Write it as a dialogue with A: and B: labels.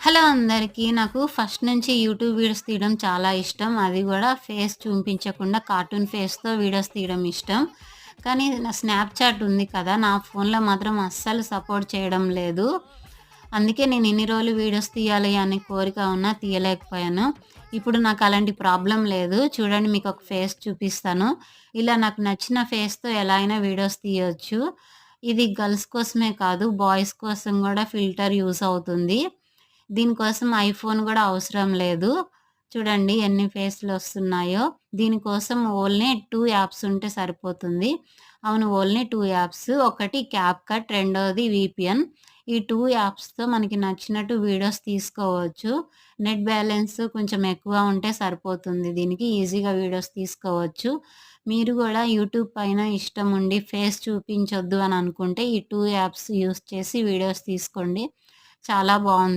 A: Hello అందరికీ. నాకు first నుంచి యూట్యూబ్ వీడియోస్ తీయడం చాలా ఇష్టం. అది గూడా ఫేస్ చూపించకుండా కార్టూన్ ఫేస్‌తో వీడియోస్ తీయడం ఇష్టం. కానీ నా స్నాప్‌చాట్ ఉంది కదా! నా ఫోన్‌లో మాత్రం అస్సలు సపోర్ట్ చేయడం లేదు. అందుకే నేను ఇన్ని రోజులు వీడియోస్ తీయాలి అనే కోరిక ఉన్నా తీయలేకపోయాను. ఇప్పుడు నాకు అలాంటి ప్రాబ్లమ్ లేదు. చూడండి మీకొక ఫేస్ చూపిస్తాను. ఇలా నాకు నచ్చిన ఫేస్‌తో ఎలా అయినా వీడియోస్ తీయొచ్చు. ఇది గర్ల్స్ కోసమే కాదు, బాయ్స్ కోసం గూడా ఫిల్టర్ యూజ్ అవుతుంది. దీనికోసం ఐఫోన్ గూడా అవసరం లేదు. చూడండి ఎన్ని ఫేస్‌లొస్తున్నాయో. దీనికోసం ఓన్లీ 2 యాప్స్ ఉంటే సరిపోతుంది. అవును. Only 2 apps. ఒకటి క్యాప్‌కట్, రెండోది వీపీఎన్. ఈ 2 యాప్స్‌తో మనకి నచ్చినట్టు వీడియోస్ తీసుకోవచ్చు. నెట్ బ్యాలెన్స్ కొంచెం ఎక్కువ ఉంటే సరిపోతుంది దీనికి. ఈజీగా వీడియోస్ తీసుకోవచ్చు. మీరు గూడా యూట్యూబ్ పైన ఇష్టం ఉండి ఫేస్ చూపించొద్దు అని అనుకుంటే ఈ 2 యాప్స్ యూజ్ చేసి వీడియోస్ తీసుకోండి. చాలా బావుంది.